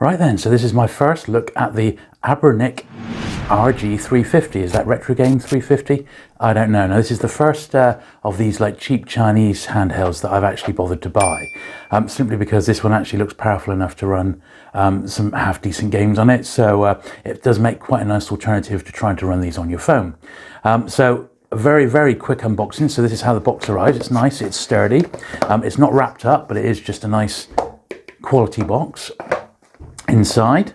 Right then, so this is my first look at the Anbernic RG350. Is that retrogaming 350? I don't know. No, this is the first of these like cheap Chinese handhelds that I've actually bothered to buy, simply because this one actually looks powerful enough to run some half decent games on it. So it does make quite a nice alternative to trying to run these on your phone. So a very, very quick unboxing. So this is how the box arrives. It's nice, it's sturdy. It's not wrapped up, but it is just a nice quality box. Inside,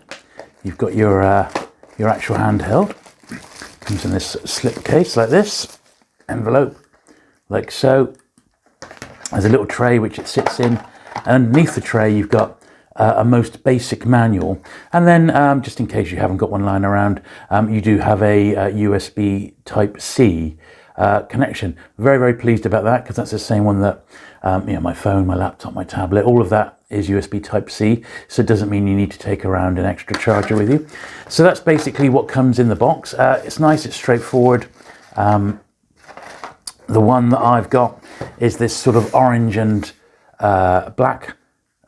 you've got your actual handheld. Comes in this slip case like this, envelope like so. There's a little tray which it sits in, and underneath the tray you've got a most basic manual, and then just in case you haven't got one lying around, you do have a USB Type-C connection. Very, very pleased about that, because that's the same one that my phone, my laptop, my tablet, all of that is USB Type-C, so it doesn't mean you need to take around an extra charger with you. So that's basically what comes in the box. It's nice, it's straightforward. The one that I've got is this sort of orange and black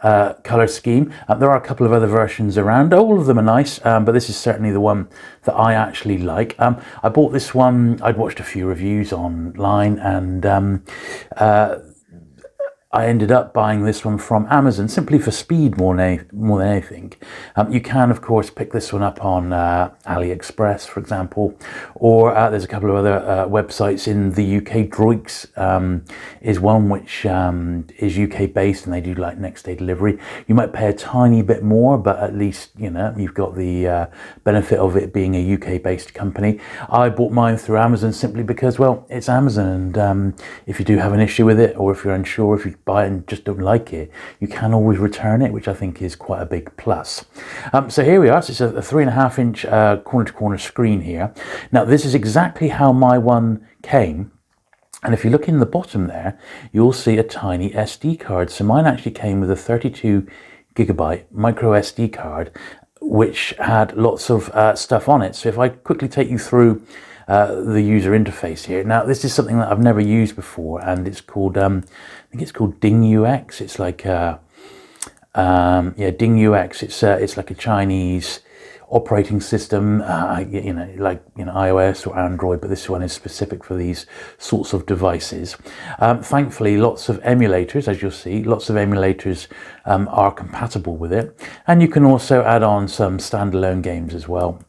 color scheme. There are a couple of other versions around. All of them are nice, but this is certainly the one that I actually like. I bought this one, I'd watched a few reviews online, and I ended up buying this one from Amazon simply for speed more than anything. You can, of course, pick this one up on AliExpress, for example, or there's a couple of other websites in the UK. Droix is one which is UK based, and they do like next day delivery. You might pay a tiny bit more, but at least you've got the benefit of it being a UK based company. I bought mine through Amazon simply because, well, it's Amazon, and if you do have an issue with it, or if you're unsure, if you buy it and just don't like it, you can always return it, which I think is quite a big plus. So here we are. So it's a 3.5 inch corner to corner screen here. Now this is exactly how my one came, and if you look in the bottom there, you'll see a tiny SD card. So mine actually came with a 32 gigabyte micro SD card, which had lots of stuff on it. So if I quickly take you through the user interface here. Now this is something that I've never used before, and it's called I think it's called DingUX. It's like DingUX. It's like a Chinese operating system, like iOS or Android, but this one is specific for these sorts of devices. Thankfully, lots of emulators, as you'll see, lots of emulators are compatible with it, and you can also add on some standalone games as well.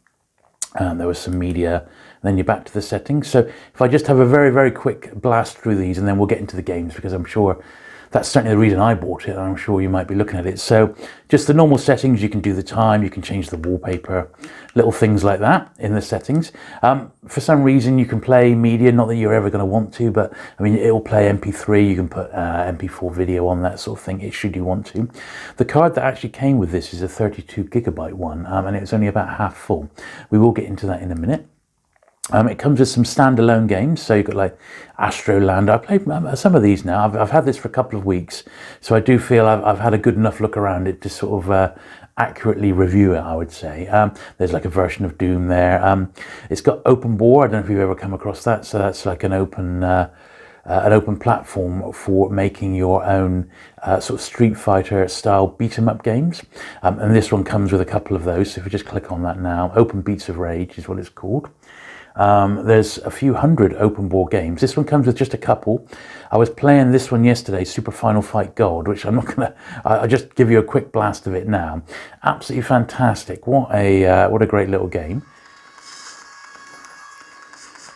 There was some media, and then you're back to the settings. So if I just have a very, very quick blast through these, and then we'll get into the games, because I'm sure that's certainly the reason I bought it, and I'm sure you might be looking at it. So just the normal settings, you can do the time, you can change the wallpaper, little things like that in the settings. For some reason you can play media, not that you're ever going to want to, but I mean, it will play MP3, you can put MP4 video on, that sort of thing, should you want to. The card that actually came with this is a 32 gigabyte one, and it's only about half full. We will get into that in a minute. It comes with some standalone games, so you've got like Astroland. I played some of these now. I've had this for a couple of weeks, so I do feel I've had a good enough look around it to sort of accurately review it, I would say. There's like a version of Doom there. It's got OpenBOR. I don't know if you've ever come across that. So that's like an open platform for making your own sort of Street Fighter style beat 'em up games. And this one comes with a couple of those. So if you just click on that now, Open Beats of Rage is what it's called. There's a few hundred OpenBOR games. This one comes with just a couple. I was playing this one yesterday, Super Final Fight Gold, which I'm not gonna. I'll just give you a quick blast of it now. Absolutely fantastic! What a great little game.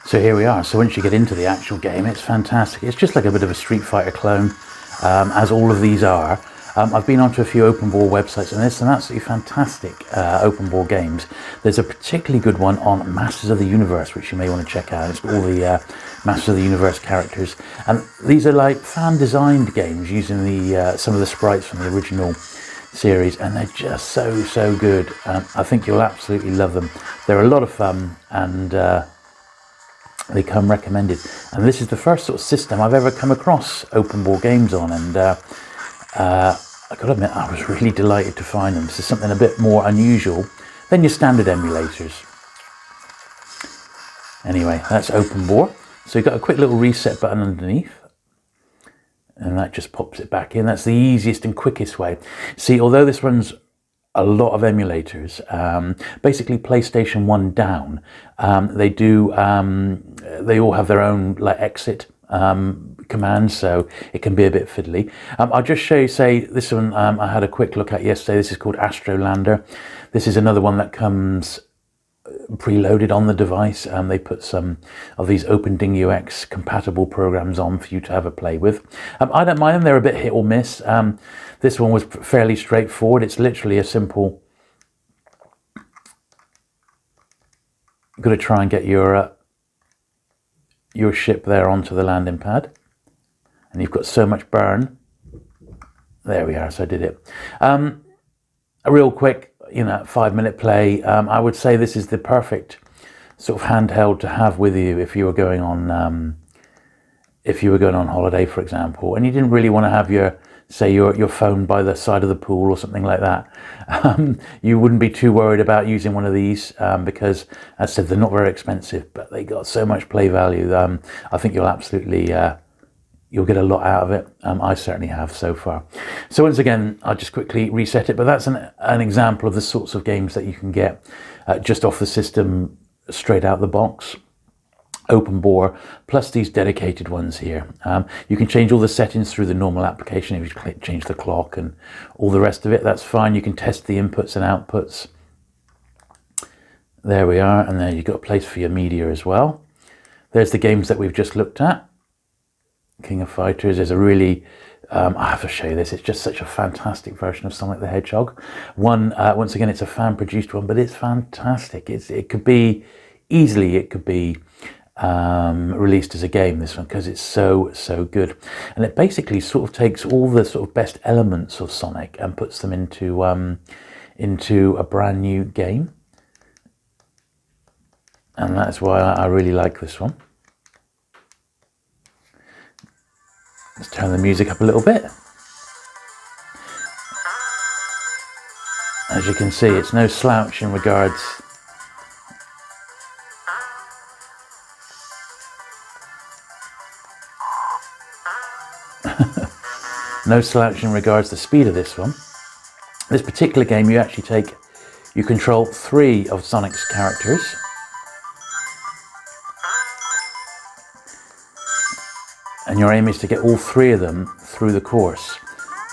So here we are. So once you get into the actual game, it's fantastic. It's just like a bit of a Street Fighter clone, as all of these are. I've been onto a few OpenBOR websites, and there's some absolutely fantastic OpenBOR games. There's a particularly good one on Masters of the Universe, which you may want to check out. It's got all the Masters of the Universe characters, and these are like fan-designed games using the some of the sprites from the original series, and they're just so good. I think you'll absolutely love them. They're a lot of fun, and they come recommended. And this is the first sort of system I've ever come across OpenBOR games on, and I gotta admit, I was really delighted to find them. This is something a bit more unusual than your standard emulators. Anyway, that's OpenBOR. So you've got a quick little reset button underneath, and that just pops it back in. That's the easiest and quickest way. See, although this runs a lot of emulators, basically PlayStation 1 down. They all have their own like exit commands, so it can be a bit fiddly. I'll just show you, say, this one I had a quick look at yesterday. This is called Astrolander. This is another one that comes preloaded on the device. They put some of these OpenBOR compatible programs on for you to have a play with. I don't mind them, they're a bit hit or miss. This one was fairly straightforward. It's literally a simple, you've got to try and get your ship there onto the landing pad, and you've got so much burn. There we are, so I did it. A real quick, 5-minute play. I would say this is the perfect sort of handheld to have with you if you were going on holiday, for example, and you didn't really want to have your phone by the side of the pool or something like that. You wouldn't be too worried about using one of these because, as I said, they're not very expensive, but they got so much play value. I think you'll absolutely you'll get a lot out of it. I certainly have so far. So once again, I'll just quickly reset it, but that's an example of the sorts of games that you can get just off the system, straight out the box. OpenBOR, plus these dedicated ones here. You can change all the settings through the normal application. If you change the clock and all the rest of it, that's fine. You can test the inputs and outputs. There we are, and then you've got a place for your media as well. There's the games that we've just looked at. King of Fighters is a really, I have to show you this, it's just such a fantastic version of Sonic the Hedgehog. Once again, it's a fan-produced one, but it's fantastic. It could be released as a game, this one, because it's so good. And it basically sort of takes all the sort of best elements of Sonic and puts them into a brand new game. And that's why I really like this one. Let's turn the music up a little bit. As you can see, it's no slouch in regards to the speed of this one. This particular game, you control 3 of Sonic's characters. And your aim is to get all 3 of them through the course.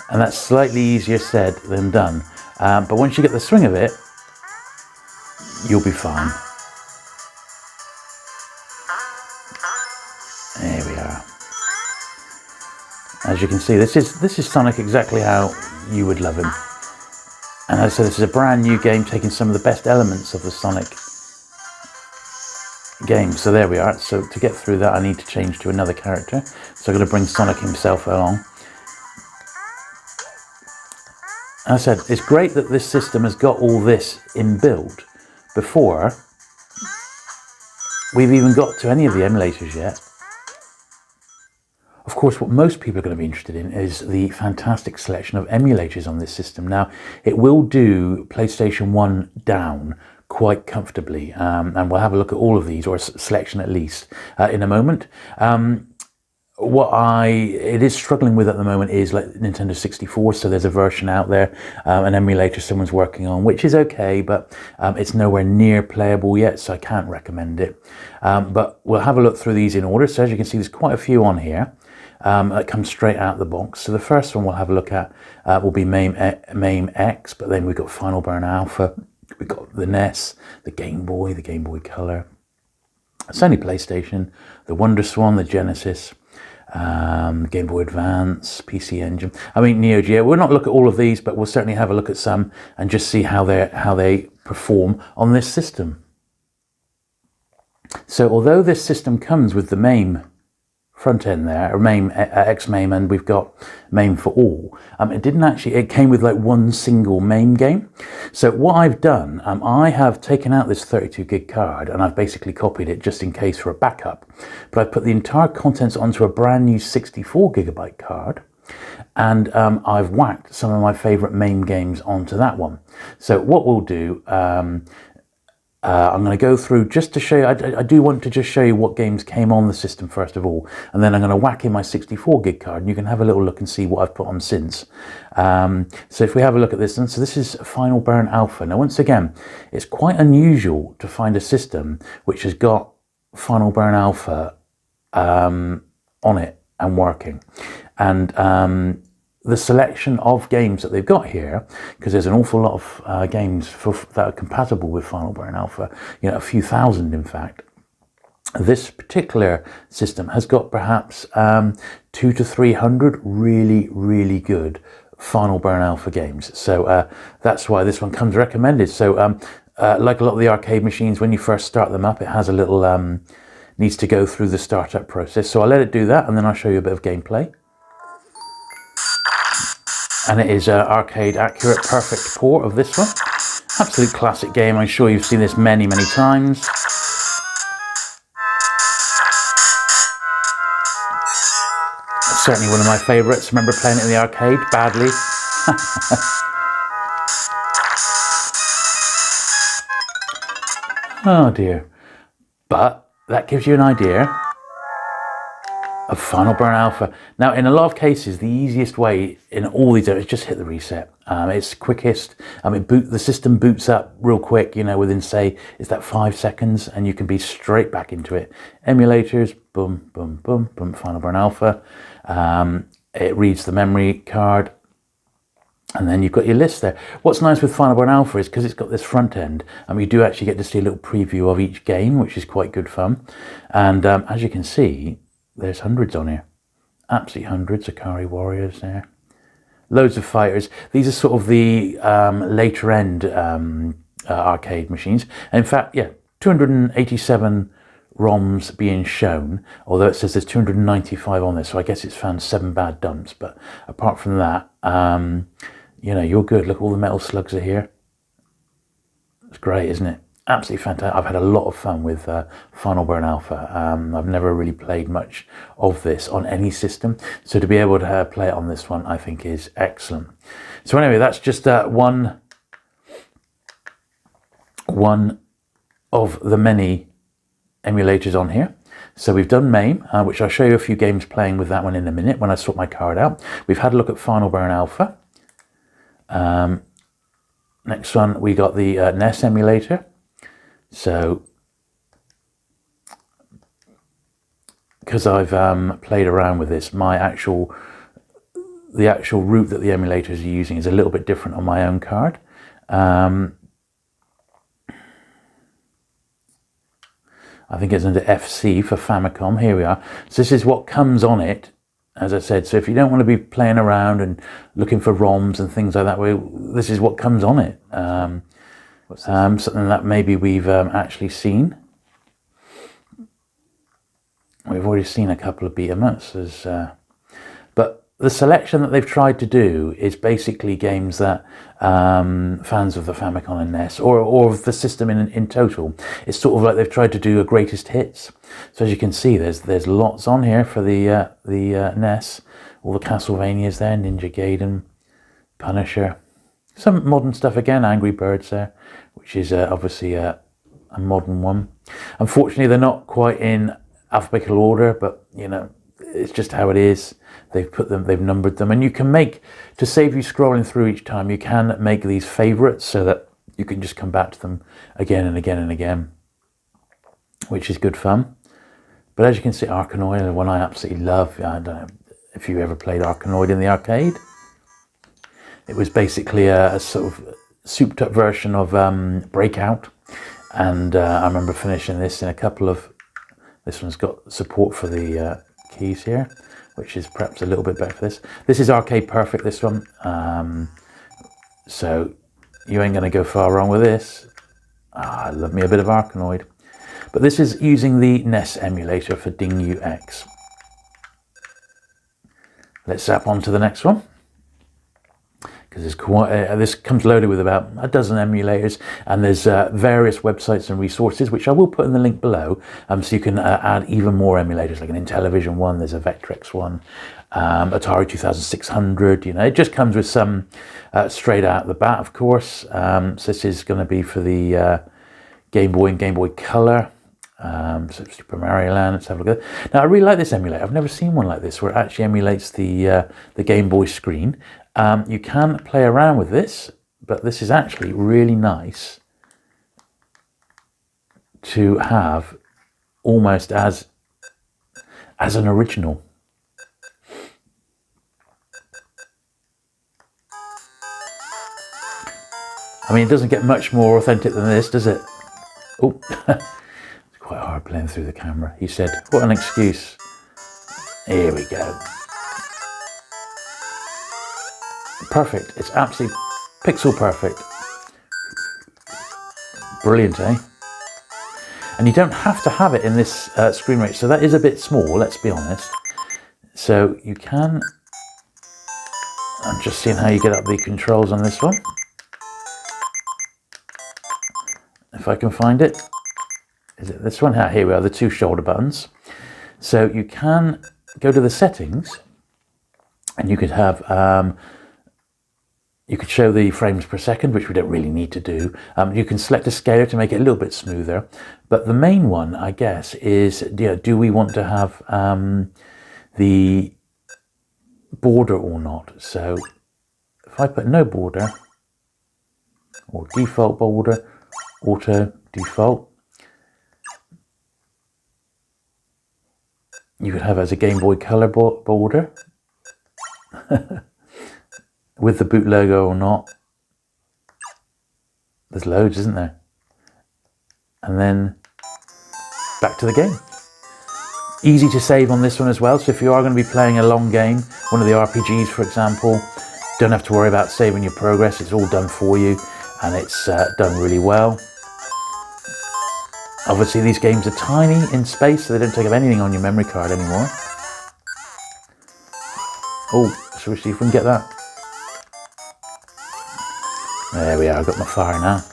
And that's slightly easier said than done. But once you get the swing of it, you'll be fine. There we are. As you can see, this is Sonic exactly how you would love him. And as I said, this is a brand new game taking some of the best elements of the Sonic game. So there we are. So to get through that, I need to change to another character. So I'm going to bring Sonic himself along. As I said, it's great that this system has got all this inbuilt before we've even got to any of the emulators yet. Of course, what most people are going to be interested in is the fantastic selection of emulators on this system. Now, it will do PlayStation 1 down quite comfortably, and we'll have a look at all of these, or a selection at least, in a moment. What it is struggling with at the moment is like Nintendo 64, so there's a version out there, an emulator someone's working on, which is okay, but it's nowhere near playable yet, so I can't recommend it. But we'll have a look through these in order. So as you can see, there's quite a few on here that come straight out of the box. So the first one we'll have a look at will be Mame X, but then we've got Final Burn Alpha, we've got the NES, the Game Boy, the Gameboy Color, Sony PlayStation, the Wonder Swan, the Genesis, Game Boy Advance, PC Engine. I mean, Neo Geo. We'll not look at all of these, but we'll certainly have a look at some and just see how they perform on this system. So although this system comes with the Mame front end there, or Mame, X-Mame, and we've got Mame for all, it came with like one single Mame game. So what I've done, I have taken out this 32 gig card and I've basically copied it just in case for a backup, but I've put the entire contents onto a brand new 64 gigabyte card, and I've whacked some of my favorite Mame games onto that one. So what we'll do, I'm going to go through just to show you, I do want to just show you what games came on the system first of all, and then I'm going to whack in my 64 gig card and you can have a little look and see what I've put on since. So if we have a look at this, and so this is Final Burn Alpha. Now once again, it's quite unusual to find a system which has got Final Burn Alpha on it and working. And the selection of games that they've got here, because there's an awful lot of games that are compatible with Final Burn Alpha, you know, a few thousand in fact. This particular system has got perhaps 200 to 300 really good Final Burn Alpha games. So that's why this one comes recommended. So like a lot of the arcade machines, when you first start them up, it has a little, needs to go through the startup process. So I'll let it do that and then I'll show you a bit of gameplay. And it is arcade accurate, perfect port of this one. Absolute classic game. I'm sure you've seen this many times. It's certainly one of my favourites. Remember playing it in the arcade badly. Oh dear. But that gives you an idea of Final Burn Alpha. Now, in a lot of cases, the easiest way in all these areas is just hit the reset. It's quickest. The system boots up real quick, you know, within, say, is that 5 seconds, and you can be straight back into it. Emulators, boom, boom, boom, boom, Final Burn Alpha. It reads the memory card, and then you've got your list there. What's nice with Final Burn Alpha is because it's got this front end, you do actually get to see a little preview of each game, which is quite good fun. And as you can see, there's hundreds on here, absolutely hundreds. Akari Warriors there, loads of fighters. These are sort of the later end arcade machines. And in fact, yeah, 287 ROMs being shown, although it says there's 295 on this, so I guess it's found 7 bad dumps. But apart from that, you know, you're good. Look, all the metal slugs are here. It's great, isn't it? Absolutely fantastic. I've had a lot of fun with Final Burn Alpha. I've never really played much of this on any system, so to be able to play it on this one, I think is excellent. So anyway, that's just one of the many emulators on here. So we've done Mame, which I'll show you a few games playing with that one in a minute when I sort my card out. We've had a look at Final Burn Alpha. Next one, we got the NES emulator. So, because I've played around with this, the actual route that the emulators are using is a little bit different on my own card. I think it's under FC for Famicom. Here we are. So this is what comes on it, as I said. So if you don't want to be playing around and looking for ROMs and things like that, this is what comes on it. Something that maybe we've actually seen. We've already seen a couple of beat 'em ups, but the selection that they've tried to do is basically games that fans of the Famicom and NES, or of the system in total, it's sort of like they've tried to do a greatest hits. So as you can see, there's lots on here for the NES, all the Castlevanias there, Ninja Gaiden, Punisher. Some modern stuff again, Angry Birds there, which is obviously a modern one. Unfortunately, they're not quite in alphabetical order, but you know, it's just how it is. They've numbered them, and you can make, to save you scrolling through each time, you can make these favorites so that you can just come back to them again and again and again, which is good fun. But as you can see, Arkanoid, one I absolutely love. I don't know if you ever played Arkanoid in the arcade. It was basically a sort of souped up version of Breakout, and I remember finishing this in a couple of. This one's got support for the keys here, which is perhaps a little bit better for this. This is arcade perfect, this one. So you ain't going to go far wrong with this. I love me a bit of Arkanoid. But this is using the NES emulator for Dingu X. Let's zap on to the next one, because this comes loaded with about a dozen emulators, and there's various websites and resources, which I will put in the link below, so you can add even more emulators, like an Intellivision one, there's a Vectrex one, Atari 2600, you know, it just comes with some straight out the bat, of course. So this is going to be for the Game Boy and Game Boy Color. So Super Mario Land, let's have a look at it. Now I really like this emulator. I've never seen one like this where it actually emulates the Game Boy screen. You can play around with this, but this is actually really nice to have almost as an original. I mean, it doesn't get much more authentic than this, does it? Oh, it's quite hard playing through the camera. He said, what an excuse. Here we go. Perfect. It's absolutely pixel perfect. Brilliant, eh? And you don't have to have it in this screen rate. So that is a bit small, let's be honest. So you can... I'm just seeing how you get up the controls on this one. If I can find it. Is it this one? Here we are, the two shoulder buttons. So you can go to the settings and you could have... you could show the frames per second, which we don't really need to do. You can select a scaler to make it a little bit smoother. But the main one, I guess, is do we want to have the border or not? So if I put no border, or default border, auto default, you could have as a Game Boy Color border. With the boot logo or not. There's loads, isn't there? And then back to the game. Easy to save on this one as well. So if you are going to be playing a long game, one of the RPGs, for example, don't have to worry about saving your progress. It's all done for you, and it's done really well. Obviously, these games are tiny in space, so they don't take up anything on your memory card anymore. Oh, shall we see if we can get that? There we are, I've got my fire now.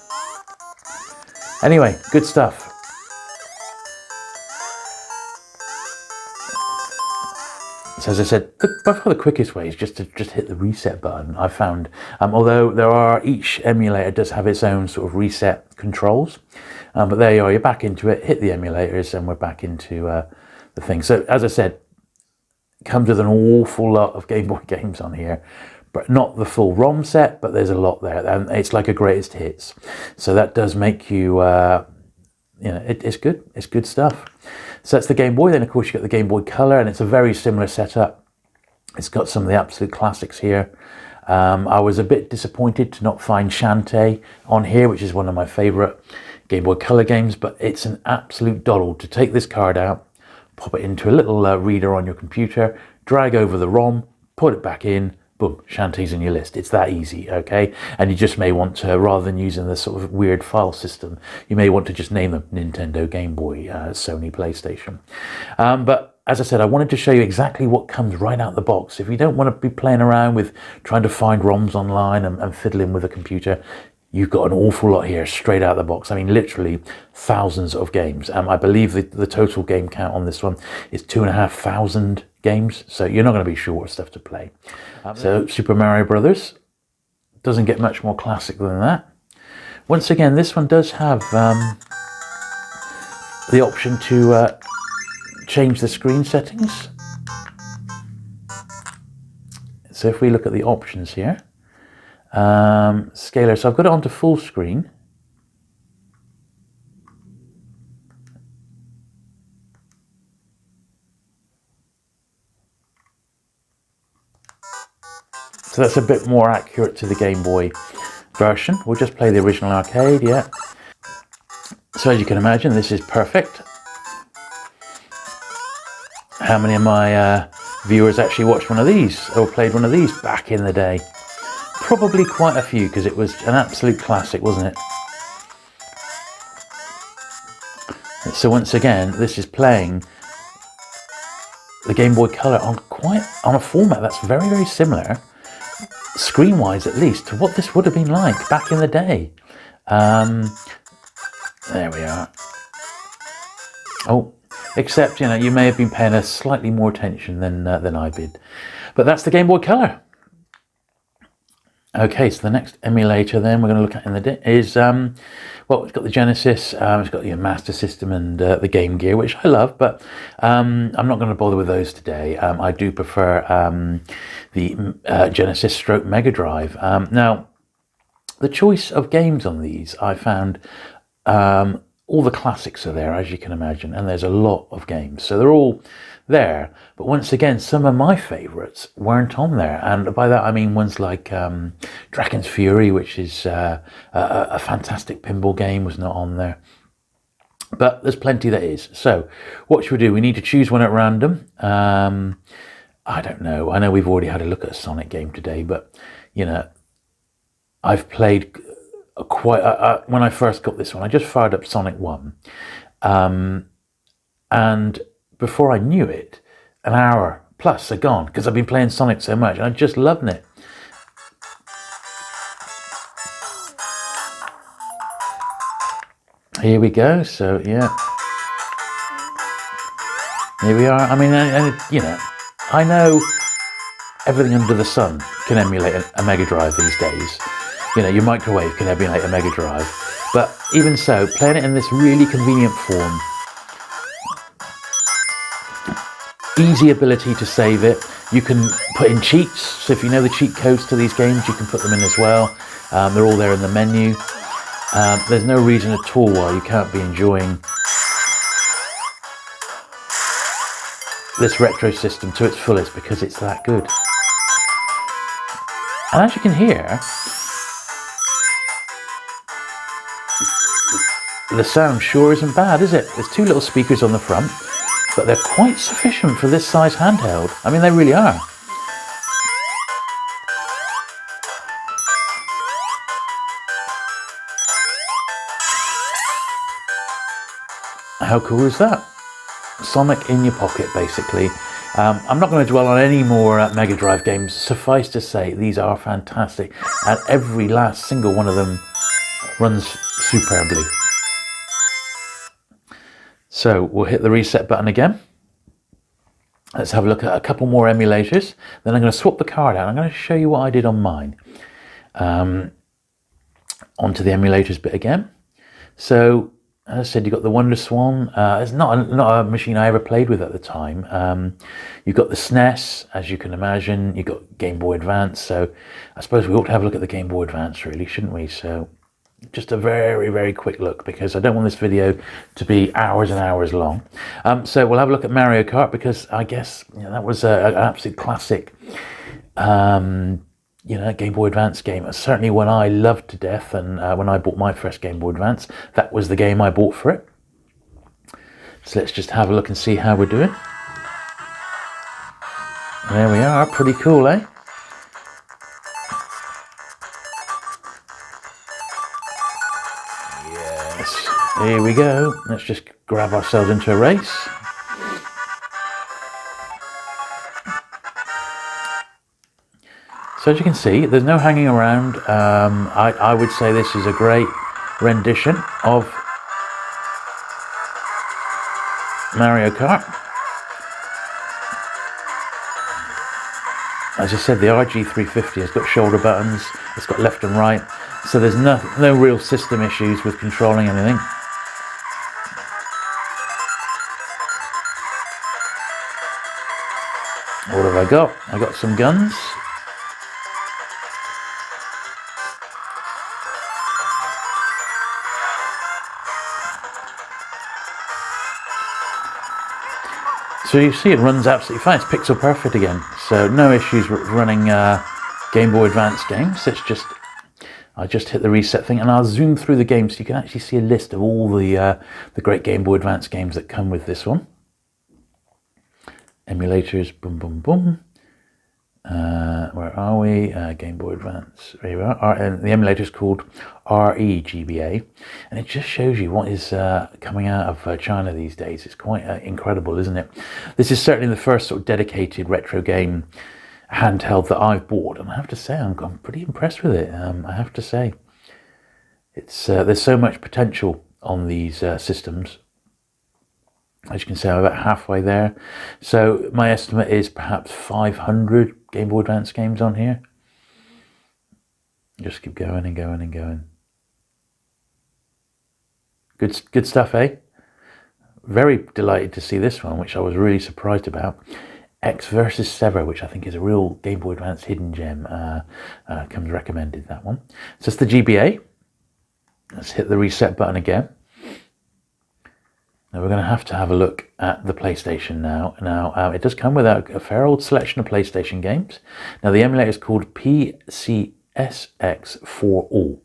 Anyway, good stuff. So as I said, by far the quickest way is just to hit the reset button. I found, although each emulator does have its own sort of reset controls, but there you are, you're back into it, hit the emulators, and we're back into the thing. So as I said, it comes with an awful lot of Game Boy games on here. But not the full ROM set, but there's a lot there, and it's like a greatest hits. So that does make you, it's good. It's good stuff. So that's the Game Boy. Then of course you got the Game Boy Color, and it's a very similar setup. It's got some of the absolute classics here. I was a bit disappointed to not find Shantae on here, which is one of my favourite Game Boy Color games. But it's an absolute doddle to take this card out, pop it into a little reader on your computer, drag over the ROM, put it back in. Boom, Shantae's in your list. It's that easy, okay? And you just may want to, rather than using the sort of weird file system, you may want to just name them Nintendo, Game Boy, Sony, PlayStation. But as I said, I wanted to show you exactly what comes right out the box. If you don't want to be playing around with trying to find ROMs online and fiddling with a computer, you've got an awful lot here straight out of the box. I mean, literally thousands of games. I believe the total game count on this one is 2,500 games, so you're not going to be short of stuff to play. So Super Mario Brothers doesn't get much more classic than that. Once again, this one does have the option to change the screen settings. So if we look at the options here, scaler, so I've got it onto full screen. So that's a bit more accurate to the Game Boy version. We'll just play the original arcade, yeah. So as you can imagine, this is perfect. How many of my viewers actually watched one of these or played one of these back in the day? Probably quite a few, because it was an absolute classic, wasn't it? So once again, this is playing the Game Boy Color on a format that's very, very similar, screen-wise at least, to what this would have been like back in the day. There we are. Oh, except, you know, you may have been paying us slightly more attention than I did. But that's the Game Boy Color. Okay, so the next emulator then we're going to look at in the is well, it's got the Genesis, it's got the Master System and the Game Gear, which I love, but I'm not going to bother with those today. I do prefer the Genesis stroke Megadrive. Now, the choice of games on these, I found all the classics are there, as you can imagine, and there's a lot of games, so they're all there. But once again, some of my favorites weren't on there, and by that I mean ones like Dragon's Fury, which is a fantastic pinball game, was not on there, but there's plenty that is. So what should we do? We need to choose one at random. I don't know, I know we've already had a look at a Sonic game today, but you know, I've played quite when I first got this one, I just fired up Sonic 1, and before I knew it, an hour plus are gone, because I've been playing Sonic so much and I'm just loving it. Here we go. So yeah, here we are. I mean, you know, I know everything under the sun can emulate a Mega Drive these days. You know, your microwave can emulate a Mega Drive, but even so, playing it in this really convenient form, easy ability to save it. You can put in cheats, so if you know the cheat codes to these games, you can put them in as well. They're all there in the menu. There's no reason at all why you can't be enjoying this retro system to its fullest, because it's that good. And as you can hear, the sound sure isn't bad, is it? There's two little speakers on the front, but they're quite sufficient for this size handheld. I mean, they really are. How cool is that? Sonic in your pocket, basically. I'm not going to dwell on any more Mega Drive games. Suffice to say, these are fantastic, and every last single one of them runs superbly. So we'll hit the reset button again. Let's have a look at a couple more emulators. Then I'm going to swap the card out. I'm going to show you what I did on mine. Onto the emulators bit again. So, as I said, you've got the Wonder Swan. It's not a machine I ever played with at the time. You've got the SNES, as you can imagine. You've got Game Boy Advance. So I suppose we ought to have a look at the Game Boy Advance, really, shouldn't we? So just a very, very quick look, because I don't want this video to be hours and hours long. So we'll have a look at Mario Kart, because I guess, you know, that was an absolute classic, you know, Game Boy Advance game. Certainly one I loved to death, and when I bought my first Game Boy Advance, that was the game I bought for it. So let's just have a look and see how we're doing. There we are, pretty cool, eh? Yes, here we go. Let's just grab ourselves into a race. So as you can see, there's no hanging around. I would say this is a great rendition of Mario Kart. As I said, the RG350 has got shoulder buttons, it's got left and right, so there's no real system issues with controlling anything. What have I got? I got some guns. So you see it runs absolutely fine. It's pixel perfect again. So no issues with running Game Boy Advance games. It's just, I just hit the reset thing, and I'll zoom through the games so you can actually see a list of all the great Game Boy Advance games that come with this one. Emulators, boom, boom, boom. Where are we? Game Boy Advance. There you are. And the emulator is called REGBA, and it just shows you what is coming out of China these days. It's quite incredible, isn't it? This is certainly the first sort of dedicated retro game handheld that I've bought, and I have to say I'm pretty impressed with it. I have to say, it's there's so much potential on these systems. As you can see, I'm about halfway there. So my estimate is perhaps 500 Game Boy Advance games on here. Just keep going and going and going. Good stuff, eh? Very delighted to see this one, which I was really surprised about. X versus Sever, which I think is a real Game Boy Advance hidden gem. Comes recommended, that one. So it's the GBA. Let's hit the reset button again. Now we're going to have a look at the PlayStation now. It does come with a fair old selection of PlayStation games. Now the emulator is called PCSX4all.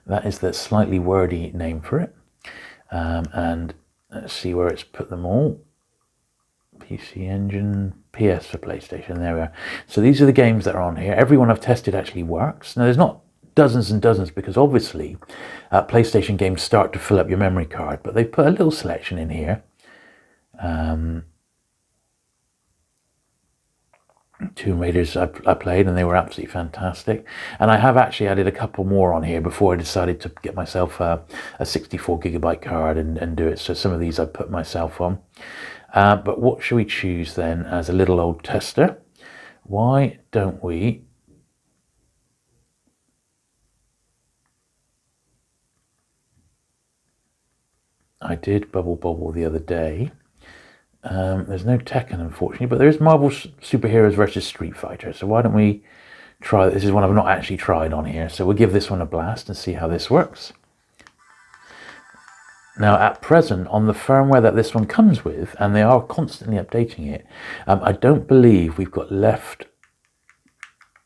That is the slightly wordy name for it. And let's see where it's put them all. PC Engine, PS for PlayStation, there we are. So these are the games that are on here. Every one I've tested actually works. Now there's not dozens and dozens because obviously PlayStation games start to fill up your memory card, but they put a little selection in here. Tomb Raiders I played and they were absolutely fantastic, and I have actually added a couple more on here before I decided to get myself a 64GB card and do it. So some of these I put myself on, but what should we choose then as a little old tester? Why don't we I did Bubble the other day. There's no Tekken, unfortunately, but there is Marvel Superheroes versus Street Fighter. So why don't we try, this is one I've not actually tried on here. So we'll give this one a blast and see how this works. Now, at present, on the firmware that this one comes with, and they are constantly updating it, I don't believe we've got left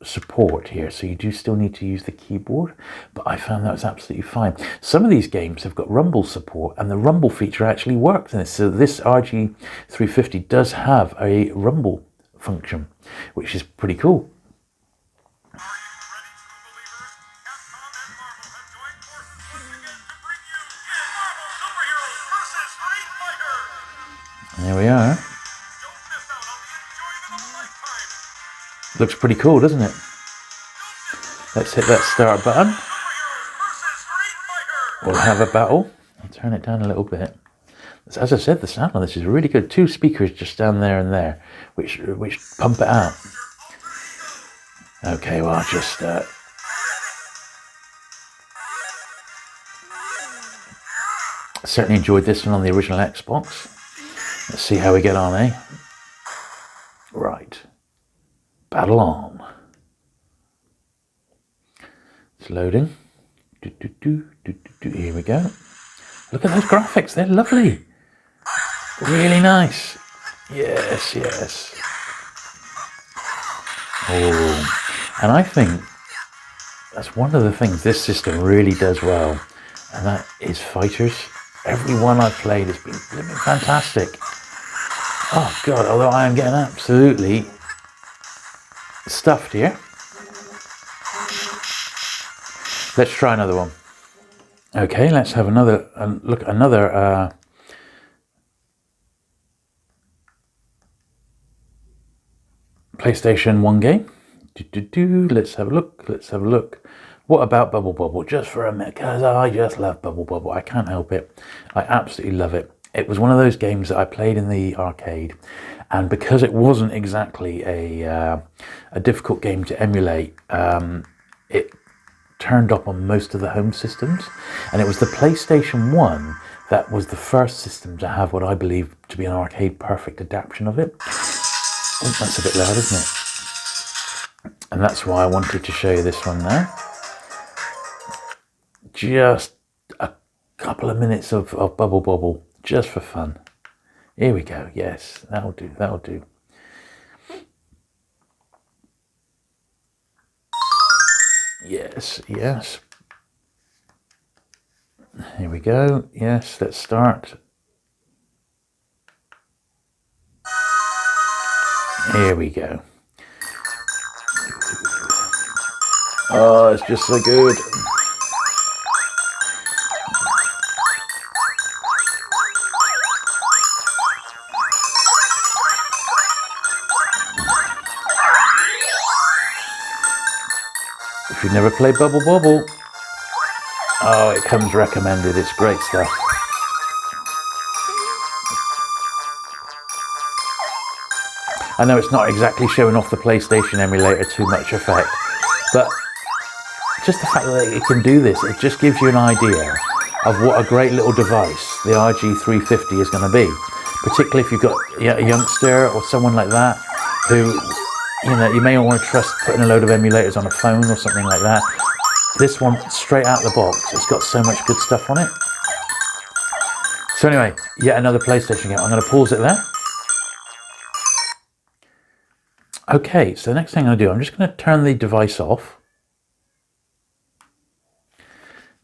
support here, so you do still need to use the keyboard, but I found that was absolutely fine. Some of these games have got rumble support, and the rumble feature actually works in this. So this RG350 does have a rumble function, which is pretty cool. There we are. Looks pretty cool, doesn't it? Let's hit that start button. We'll have a battle. I'll turn it down a little bit. As I said, the sound on this is really good. 2 speakers just down there and there, which pump it out. Okay, well, I'll just certainly enjoyed this one on the original Xbox. Let's see how we get on, eh? Right. Battle on. It's loading. Here we go. Look at those graphics, they're lovely. Really nice. Yes, yes. Oh, and I think that's one of the things this system really does well, and that is fighters. Every one I've played has been fantastic. Oh God, although I am getting absolutely stuffed here. Let's try another one. Okay, let's have another look at another PlayStation 1 game. Let's have a look. Let's have a look. What about Bubble Bobble? Just for a minute, because I just love Bubble Bobble. I can't help it. I absolutely love it. It was one of those games that I played in the arcade, and because it wasn't exactly a difficult game to emulate, it turned up on most of the home systems, and it was the PlayStation 1 that was the first system to have what I believe to be an arcade perfect adaptation of it. Oh, that's a bit loud, isn't it? And that's why I wanted to show you this one now. Just a couple of minutes of Bubble Bobble, just for fun. Here we go. Yes, that'll do. That'll do. Yes, yes. Here we go. Yes, let's start. Here we go. Oh, it's just so good. If you've never played Bubble Bobble, oh, it comes recommended. It's great stuff. I know it's not exactly showing off the PlayStation emulator too much effect, but just the fact that it can do this, it just gives you an idea of what a great little device the RG350 is going to be. Particularly if you've got a youngster or someone like that who, you may not want to trust putting a load of emulators on a phone or something like that. This one, straight out the box, it's got so much good stuff on it. So anyway, yet another PlayStation game. I'm going to pause it there. Okay, so the next thing I'm going to do, I'm just going to turn the device off.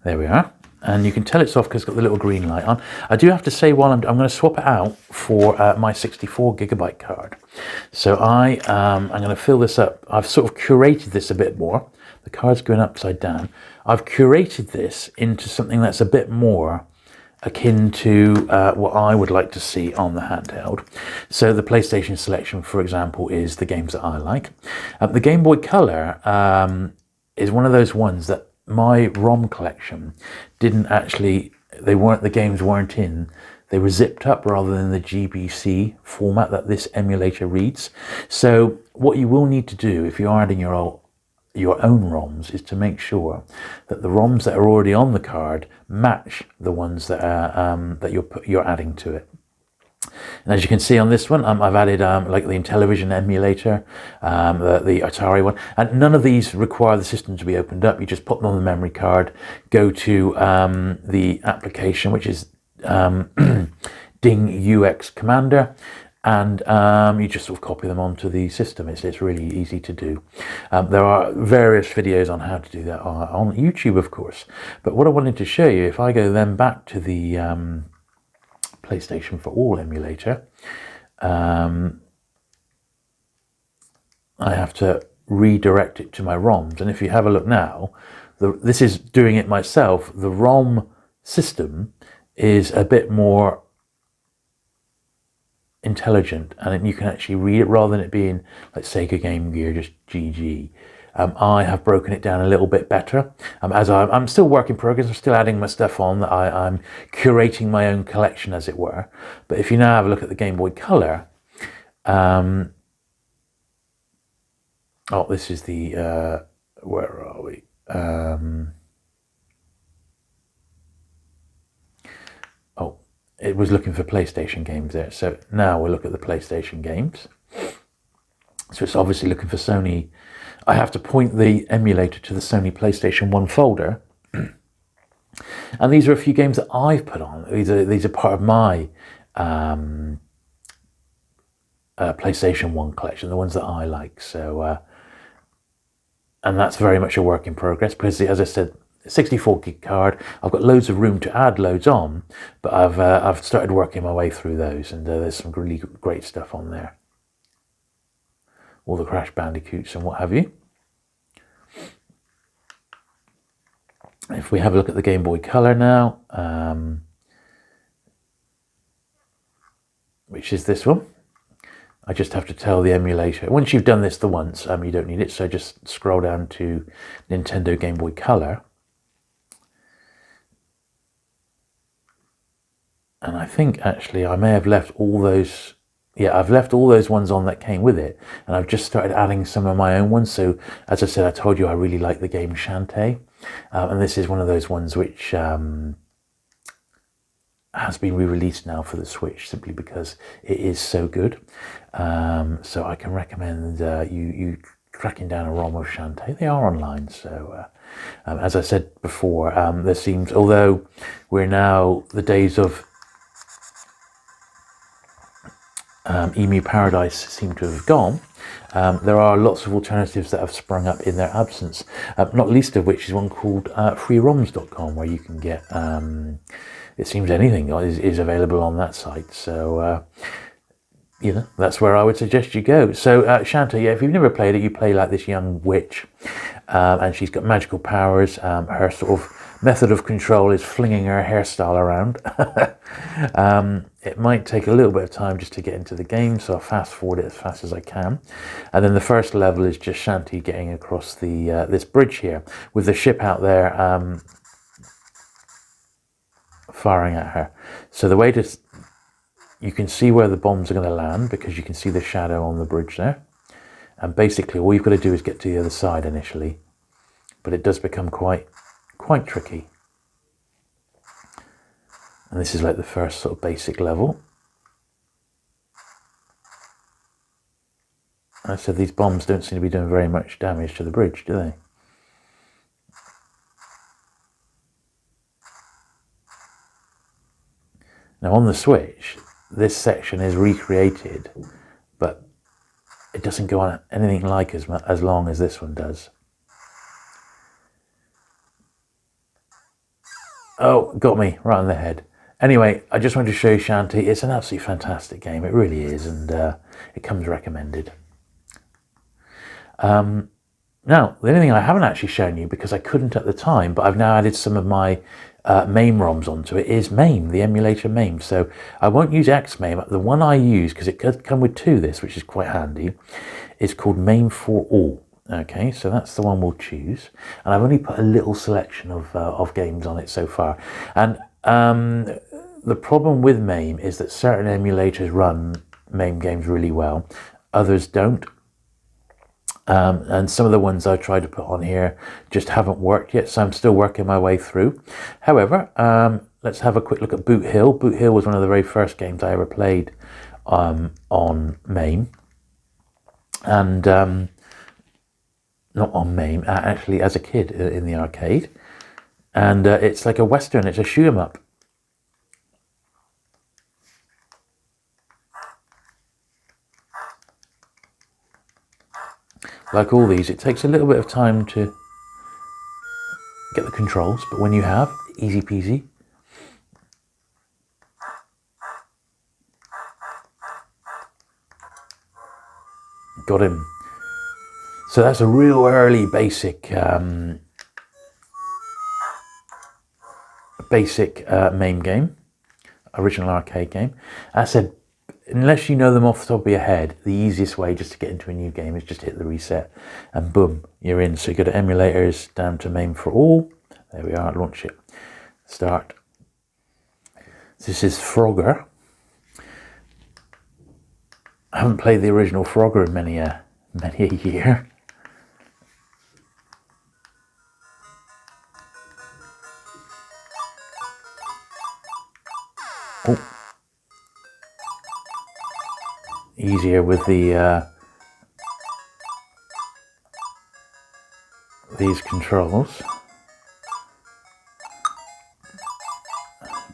There we are. And you can tell it's off because it's got the little green light on. I do have to say, while I'm going to swap it out for my 64GB card. So I'm going to fill this up. I've sort of curated this a bit more. The card's going upside down. I've curated this into something that's a bit more akin to what I would like to see on the handheld. So the PlayStation selection, for example, is the games that I like. The Game Boy Color is one of those ones that my ROM collection didn't actually, the games weren't in, they were zipped up rather than the GBC format that this emulator reads. So what you will need to do if you're adding your own ROMs is to make sure that the ROMs that are already on the card match the ones that are, that you're adding to it. And as you can see on this one, I've added like the Intellivision emulator, the Atari one, and none of these require the system to be opened up. You just put them on the memory card, go to the application, which is Ding UX Commander, and you just sort of copy them onto the system. It's really easy to do. There are various videos on how to do that on YouTube, of course. But what I wanted to show you, if I go then back to the PlayStation for All emulator, I have to redirect it to my ROMs. And if you have a look now, this is doing it myself. The ROM system is a bit more intelligent, and you can actually read it rather than it being like Sega Game Gear, just GG. I have broken it down a little bit better. As I'm still work in progress, I'm still adding my stuff on, that I'm curating my own collection, as it were. But if you now have a look at the Game Boy Color, oh, this is the, where are we? Oh, it was looking for PlayStation games there. So now we'll look at the PlayStation games. So it's obviously looking for Sony. I have to point the emulator to the Sony PlayStation 1 folder. And these are a few games that I've put on. These are part of my PlayStation 1 collection, the ones that I like. So, and that's very much a work in progress because, as I said, 64 gig card. I've got loads of room to add loads on, but I've started working my way through those, and there's some really great stuff on there. All the Crash Bandicoots and what have you. If we have a look at the Game Boy Color now, which is this one, I just have to tell the emulator, once you've done this once, you don't need it, so just scroll down to Nintendo Game Boy Color. And I think actually I may have left all those, yeah, I've left all those ones on that came with it, and I've just started adding some of my own ones. So as I said, I told you I really like the game Shantae, and this is one of those ones which has been re-released now for the Switch simply because it is so good. So I can recommend you tracking down a ROM of Shantae. They are online, so as I said before, there seems, although we're now the days of Emu Paradise seem to have gone, there are lots of alternatives that have sprung up in their absence, not least of which is one called freeroms.com, where you can get, it seems anything is available on that site. So, you know, that's where I would suggest you go. So Shantae, yeah, if you've never played it, you play like this young witch, and she's got magical powers. Her sort of method of control is flinging her hairstyle around. It might take a little bit of time just to get into the game, so I'll fast forward it as fast as I can. And then the first level is just Shantae getting across the this bridge here with the ship out there firing at her. So the way to, you can see where the bombs are going to land because you can see the shadow on the bridge there. And basically all you've got to do is get to the other side initially but it does become quite tricky. And this is like the first sort of basic level. I said these bombs don't seem to be doing very much damage to the bridge, do they? Now on the Switch, this section is recreated, but it doesn't go on anything like as long as this one does. Oh, got me right on the head. Anyway, I just wanted to show you Shanty. It's an absolutely fantastic game. It really is, and it comes recommended. Now, the only thing I haven't actually shown you, because I couldn't at the time, but I've now added some of my Mame ROMs onto it, is Mame, the emulator Mame. So I won't use X-Mame. The one I use, because it could come with two, which is quite handy, is called Mame for All. Okay, so that's the one we'll choose. And I've only put a little selection of games on it so far. And the problem with Mame is that certain emulators run Mame games really well. Others don't. And some of the ones I tried to put on here just haven't worked yet, so I'm still working my way through. However, let's have a quick look at Boot Hill. Boot Hill was one of the very first games I ever played on Mame. And not on Mame, actually as a kid in the arcade. And it's like a Western, it's a shoot 'em up. Like all these, it takes a little bit of time to get the controls, but when you have, easy peasy. Got him. So that's a real early basic Mame game, original arcade game. As I said, unless you know them off the top of your head, the easiest way just to get into a new game is just hit the reset and boom, you're in. So you go to emulators, down to Mame for All. There we are, launch it. Start. This is Frogger. I haven't played the original Frogger in many a year. Oh. Easier with the these controls.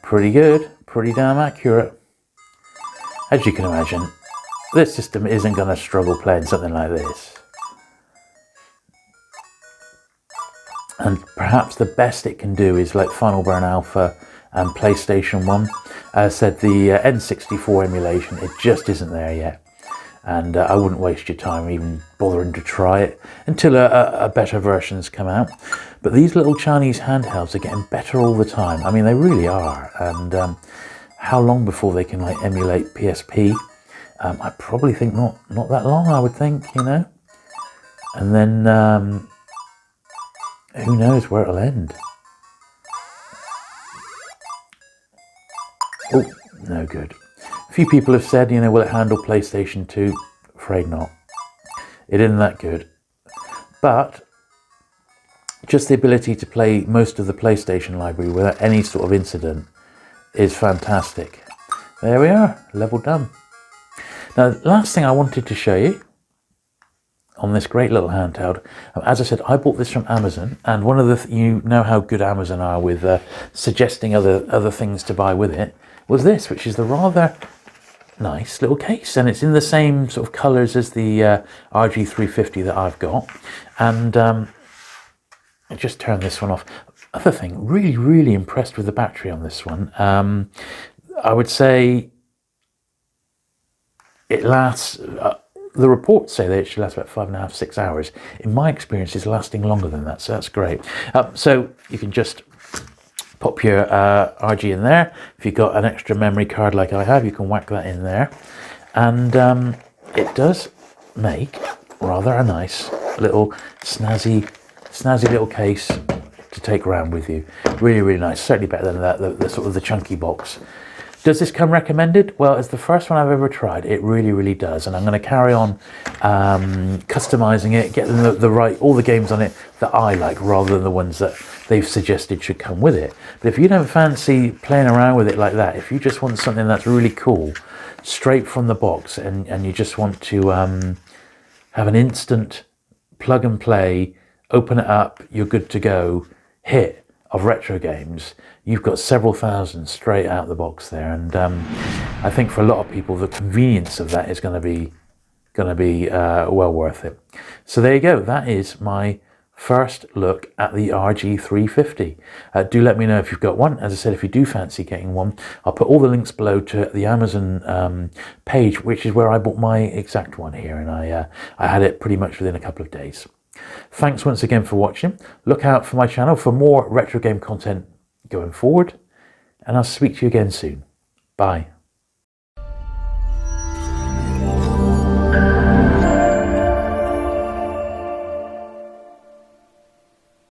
Pretty good, pretty damn accurate. As you can imagine, this system isn't going to struggle playing something like this. And perhaps the best it can do is like Final Burn Alpha and PlayStation 1. As I said, the N64 emulation, it just isn't there yet. And I wouldn't waste your time even bothering to try it until a better versions come out. But these little Chinese handhelds are getting better all the time. I mean, they really are. And how long before they can like emulate PSP? I probably think not that long, I would think, you know. And then who knows where it'll end. Oh, no good. A few people have said, you know, will it handle PlayStation 2? Afraid not. It isn't that good. But just the ability to play most of the PlayStation library without any sort of incident is fantastic. There we are, level done. Now, the last thing I wanted to show you on this great little handheld, as I said, I bought this from Amazon, and one of the you know how good Amazon are with suggesting other things to buy with it, was this, which is the rather nice little case, and it's in the same sort of colours as the RG350 that I've got. And I just turn this one off. Other thing, really impressed with the battery on this one. I would say it lasts, the reports say that it should last about 5.5 to 6 hours. In my experience, it's lasting longer than that, so that's great. So you can just pop your RG in there. If you've got an extra memory card like I have, you can whack that in there. And it does make rather a nice little snazzy little case to take around with you. Really nice. Certainly better than the sort of the chunky box Does this come recommended? Well, it's the first one I've ever tried. It really, really does. And I'm going to carry on customizing it, getting all the games on it that I like, rather than the ones that they've suggested should come with it. But if you don't fancy playing around with it like that, if you just want something that's really cool, straight from the box, and you just want to have an instant plug and play, open it up, you're good to go, hit of retro games, you've got several thousand straight out of the box there. And I think for a lot of people, the convenience of that is going to be well worth it. So there you go. That is my first look at the RG350. Do let me know if you've got one. As I said, if you do fancy getting one, I'll put all the links below to the Amazon page, which is where I bought my exact one here, and I had it pretty much within a couple of days. Thanks once again for watching. Look out for my channel for more retro game content going forward, and I'll speak to you again soon. Bye.